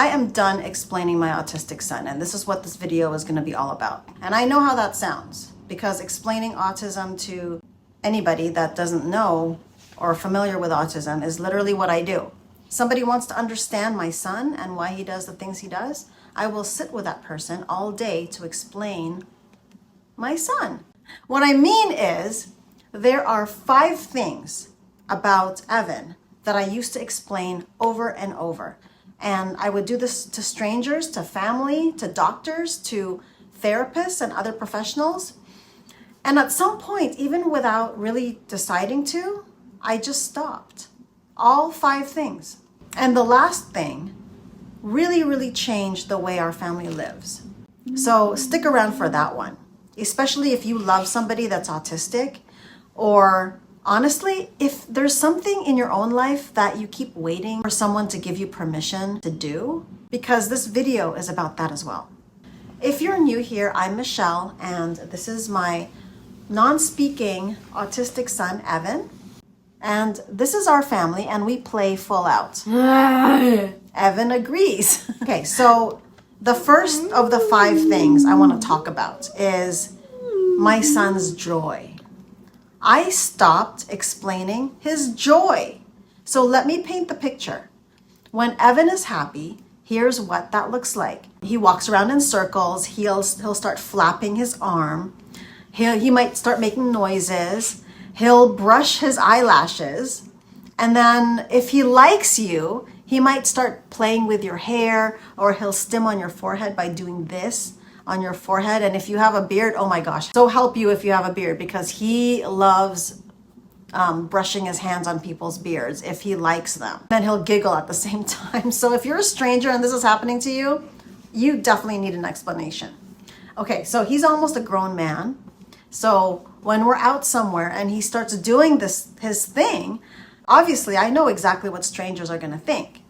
I am done explaining my autistic son, and this is what this video is going to be all about. And I know how that sounds, because explaining autism to anybody that doesn't know or familiar with autism is literally what I do. Somebody wants to understand my son and why he does the things he does, I will sit with that person all day to explain my son. What I mean is, there are 5 things about Evan that I used to explain over and over. And I would do this to strangers, to family, to doctors, to therapists and other professionals. And at some point, even without really deciding to, I just stopped. All 5 things. And the last thing really changed the way our family lives. So stick around for that one, especially if you love somebody that's autistic, or honestly, if there's something in your own life that you keep waiting for someone to give you permission to do, because this video is about that as well. If you're new here, I'm Michelle, and this is my non-speaking autistic son, Evan. And this is our family, and we play full out. Evan agrees. Okay, so the first of the 5 things I want to talk about is my son's joy. I stopped explaining his joy. So let me paint the picture. When Evan is happy, here's what that looks like. He walks around in circles. He'll start flapping his arm. He might start making noises. He'll brush his eyelashes. And then if he likes you, he might start playing with your hair, or he'll stim on your forehead by doing this on your forehead. And if you have a beard, oh my gosh, so help you if you have a beard, because he loves brushing his hands on people's beards if he likes them. Then he'll giggle at the same time. So if you're a stranger and this is happening to you, you definitely need an explanation. Okay, so he's almost a grown man. So when we're out somewhere and he starts doing his thing, obviously I know exactly what strangers are going to think.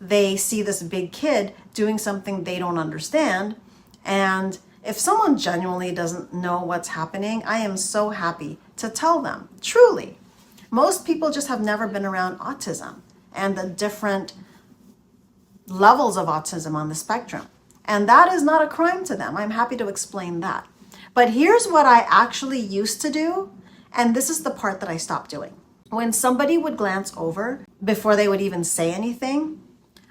They see this big kid doing something they don't understand. And if someone genuinely doesn't know what's happening, I am so happy to tell them. Truly. Most people just have never been around autism and the different levels of autism on the spectrum. And that is not a crime to them. I'm happy to explain that. But here's what I actually used to do, and this is the part that I stopped doing. When somebody would glance over before they would even say anything,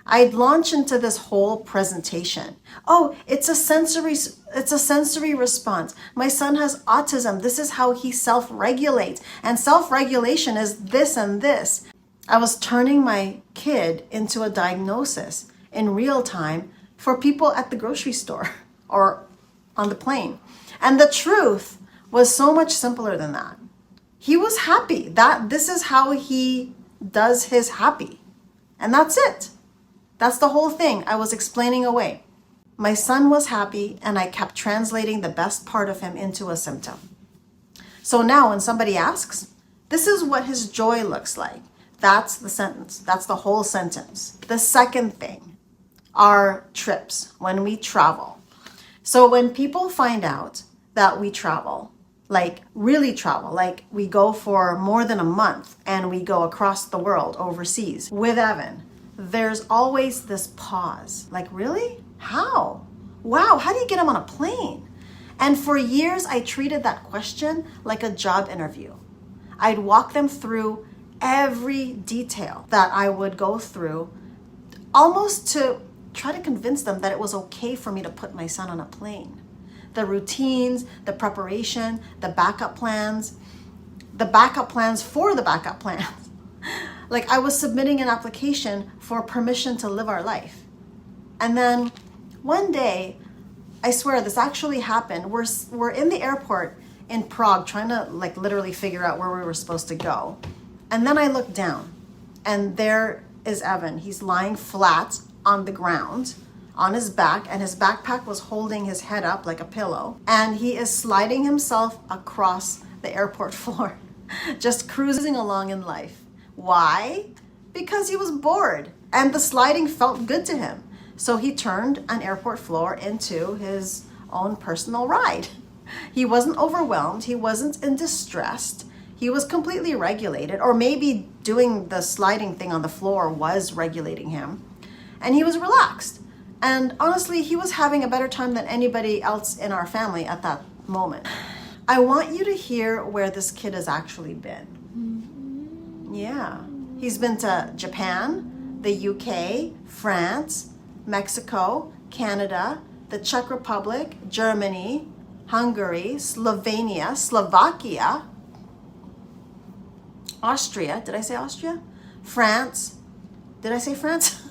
I'd launch into this whole presentation. Oh, it's a sensory response. My son has autism. This is how he self-regulates. And self-regulation is this and this. I was turning my kid into a diagnosis in real time for people at the grocery store or on the plane. And the truth was so much simpler than that. He was happy. This is how he does his happy. And that's it. That's the whole thing I was explaining away. My son was happy, and I kept translating the best part of him into a symptom. So now when somebody asks, this is what his joy looks like. That's the sentence. That's the whole sentence. The second thing are trips, when we travel. So when people find out that we travel, like really travel, like we go for more than a month and we go across the world overseas with Evan, there's always this pause. Like, really? How? Wow, how do you get him on a plane? And for years, I treated that question like a job interview. I'd walk them through every detail that I would go through, almost to try to convince them that it was okay for me to put my son on a plane. The routines, the preparation, the backup plans for the backup plans. Like, I was submitting an application for permission to live our life. And then one day, I swear this actually happened. We're in the airport in Prague trying to like literally figure out where we were supposed to go. And then I looked down, and there is Evan. He's lying flat on the ground on his back, and his backpack was holding his head up like a pillow. And he is sliding himself across the airport floor, just cruising along in life. Why? Because he was bored and the sliding felt good to him. So he turned an airport floor into his own personal ride. He wasn't overwhelmed. He wasn't in distress. He was completely regulated, or maybe doing the sliding thing on the floor was regulating him. And he was relaxed. And honestly, he was having a better time than anybody else in our family at that moment. I want you to hear where this kid has actually been. Yeah. He's been to Japan, the UK, France, Mexico, Canada, the Czech Republic, Germany, Hungary, Slovenia, Slovakia, Austria. Did I say Austria? France. Did I say France?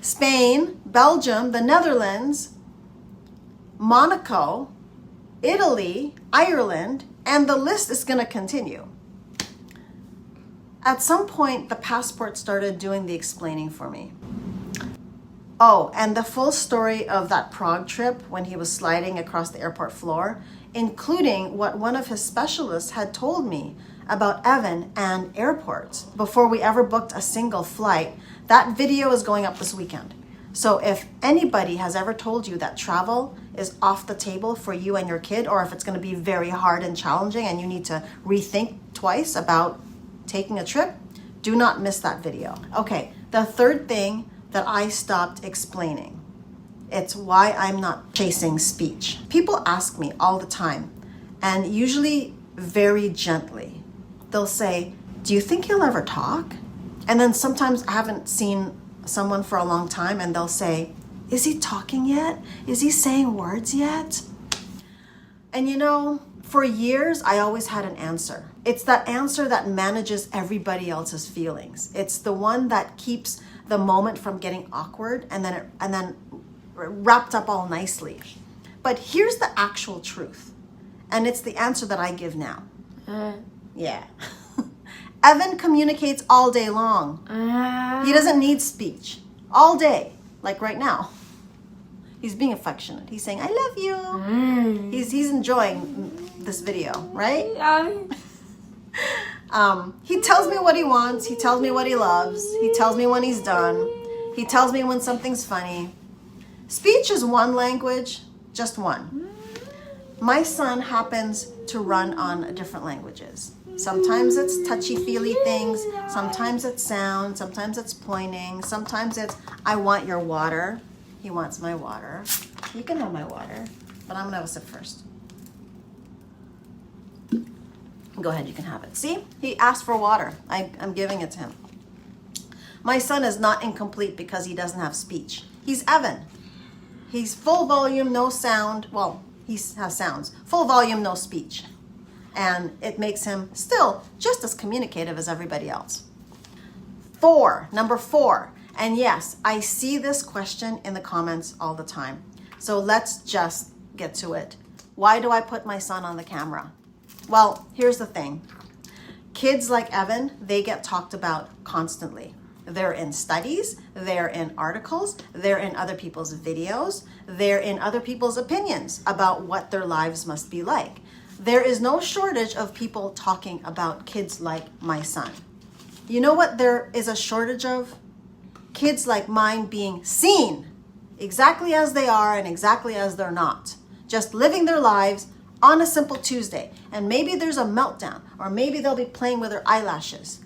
Spain, Belgium, the Netherlands, Monaco, Italy, Ireland, and the list is going to continue. At some point, the passport started doing the explaining for me. Oh, and the full story of that Prague trip when he was sliding across the airport floor, including what one of his specialists had told me about Evan and airports before we ever booked a single flight, that video is going up this weekend. So if anybody has ever told you that travel is off the table for you and your kid, or if it's going to be very hard and challenging and you need to rethink twice about taking a trip, do not miss that video. Okay, the third thing that I stopped explaining, it's why I'm not chasing speech. People ask me all the time, and usually very gently. They'll say, do you think he'll ever talk? And then sometimes I haven't seen someone for a long time and they'll say, is he talking yet? Is he saying words yet? And you know, for years, I always had an answer. It's that answer that manages everybody else's feelings. It's the one that keeps the moment from getting awkward and then wrapped up all nicely. But here's the actual truth. And it's the answer that I give now. Yeah. Evan communicates all day long. He doesn't need speech. All day. Like right now. He's being affectionate. He's saying, I love you. He's enjoying this video, right? He tells me what he wants. He tells me what he loves. He tells me when he's done. He tells me when something's funny. Speech is one language, just one. My son happens to run on different languages. Sometimes it's touchy-feely things. Sometimes it's sound. Sometimes it's pointing. Sometimes it's, I want your water. He wants my water. You can have my water, but I'm gonna have a sip first. Go ahead, you can have it. See, he asked for water. I'm giving it to him. My son is not incomplete because he doesn't have speech. He's Evan. He's full volume, no sound. Well, he has sounds. Full volume, no speech. And it makes him still just as communicative as everybody else. Number four. And yes, I see this question in the comments all the time. So let's just get to it. Why do I put my son on the camera? Well, here's the thing. Kids like Evan, they get talked about constantly. They're in studies, they're in articles, they're in other people's videos, they're in other people's opinions about what their lives must be like. There is no shortage of people talking about kids like my son. You know what there is a shortage of? Kids like mine being seen exactly as they are and exactly as they're not. Just living their lives on a simple Tuesday. And maybe there's a meltdown, or maybe they'll be playing with their eyelashes.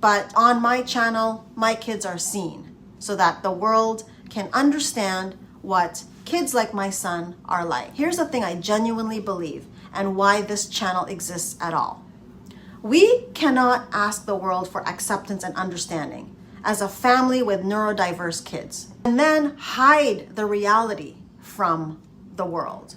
But on my channel, my kids are seen so that the world can understand what kids like my son are like. Here's the thing I genuinely believe and why this channel exists at all. We cannot ask the world for acceptance and understanding as a family with neurodiverse kids and then hide the reality from the world.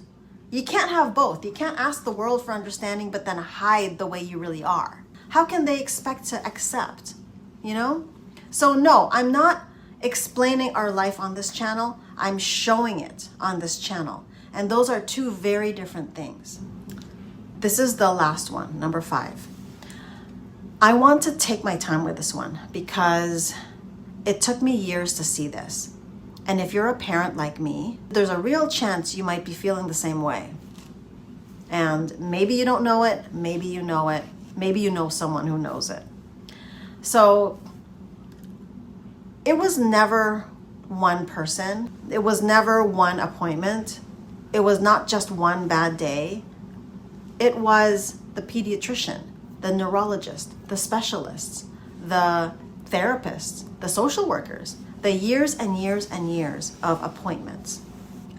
You can't have both. You can't ask the world for understanding but then hide the way you really are. How can they expect to accept, you know? So no, I'm not explaining our life on this channel. I'm showing it on this channel. And those are two very different things. This is the last one, number 5. I want to take my time with this one because it took me years to see this. And if you're a parent like me, there's a real chance you might be feeling the same way. And maybe you don't know it, maybe you know it, maybe you know someone who knows it. So it was never one person. It was never one appointment. It was not just one bad day. It was the pediatrician, the neurologist, the specialists, the therapists, the social workers, the years and years and years of appointments.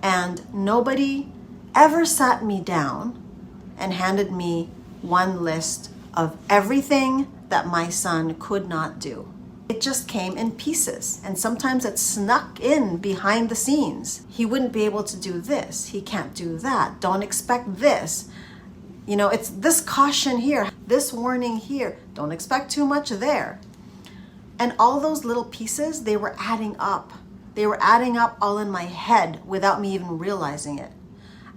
And nobody ever sat me down and handed me one list of everything that my son could not do. It just came in pieces, and sometimes it snuck in behind the scenes. He wouldn't be able to do this. He can't do that. Don't expect this. You know, it's this caution here, this warning here. Don't expect too much there. And all those little pieces, they were adding up. They were adding up all in my head without me even realizing it.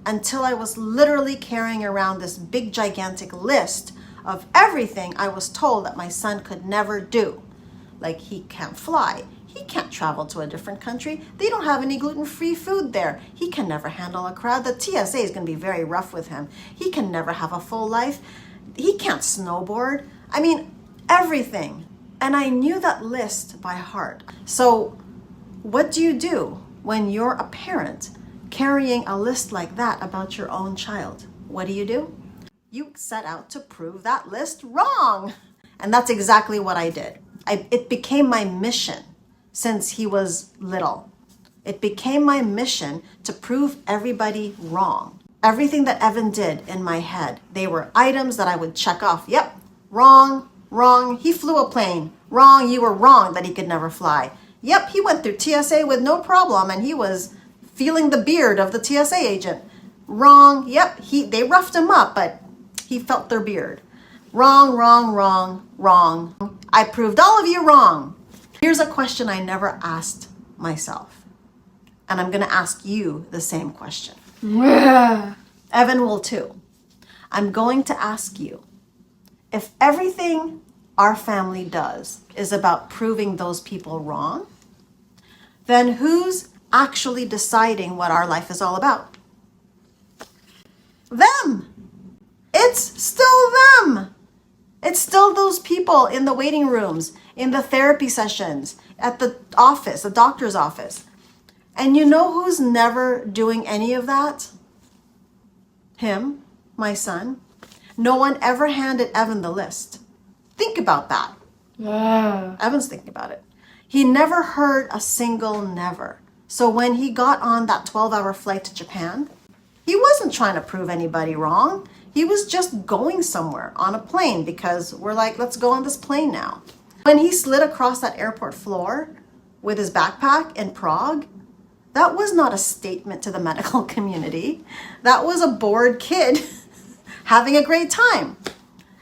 Until I was literally carrying around this big, gigantic list of everything I was told that my son could never do. Like, he can't fly. He can't travel to a different country. They don't have any gluten-free food there. He can never handle a crowd. The TSA is going to be very rough with him. He can never have a full life. He can't snowboard. I mean, everything. And I knew that list by heart. So what do you do when you're a parent carrying a list like that about your own child? What do? You set out to prove that list wrong. And that's exactly what I did. It became my mission since he was little. It became my mission to prove everybody wrong. Everything that Evan did in my head, they were items that I would check off. Yep, wrong, wrong. He flew a plane. Wrong, you were wrong that he could never fly. Yep, he went through TSA with no problem and he was feeling the beard of the TSA agent. Wrong, yep, they roughed him up, but he felt their beard. Wrong, wrong, wrong, wrong. I proved all of you wrong. Here's a question I never asked myself. And I'm going to ask you the same question. Evan will too. I'm going to ask you, if everything our family does is about proving those people wrong, then who's actually deciding what our life is all about? Them. It's still them. It's still those people in the waiting rooms, in the therapy sessions, at the office, the doctor's office. And you know who's never doing any of that? Him, my son. No one ever handed Evan the list. Think about that. Yeah. Evan's thinking about it. He never heard a single never. So when he got on that 12-hour flight to Japan, he wasn't trying to prove anybody wrong. He was just going somewhere on a plane because we're like, let's go on this plane now. When he slid across that airport floor with his backpack in Prague, that was not a statement to the medical community. That was a bored kid having a great time.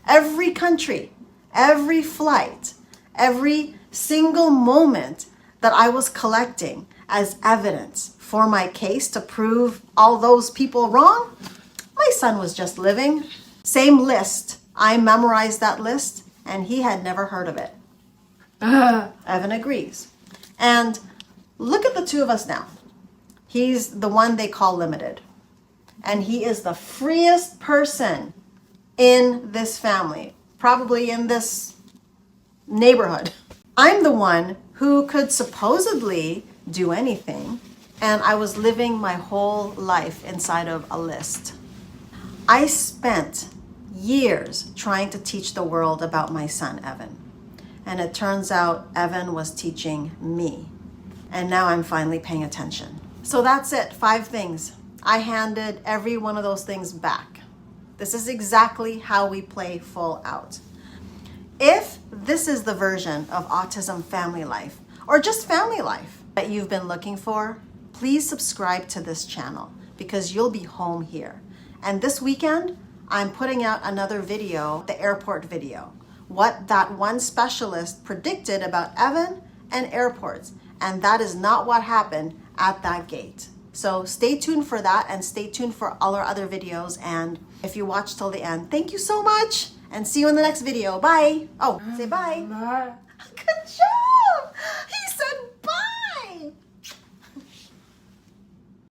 Every country, every flight, every single moment that I was collecting as evidence for my case to prove all those people wrong, my son was just living. Same list. I memorized that list and he had never heard of it. Evan agrees. And look at the two of us now. He's the one they call limited. And he is the freest person in this family, probably in this neighborhood. I'm the one who could supposedly do anything, and I was living my whole life inside of a list. I spent years trying to teach the world about my son, Evan. And it turns out Evan was teaching me. And now I'm finally paying attention. So that's it, 5 things. I handed every one of those things back. This is exactly how we play full out. If this is the version of autism family life, or just family life that you've been looking for, please subscribe to this channel because you'll be home here. And this weekend, I'm putting out another video, the airport video, what that one specialist predicted about Evan and airports. And that is not what happened at that gate. So stay tuned for that and stay tuned for all our other videos. And if you watched till the end, thank you so much and see you in the next video. Bye. Oh, say bye. Bye.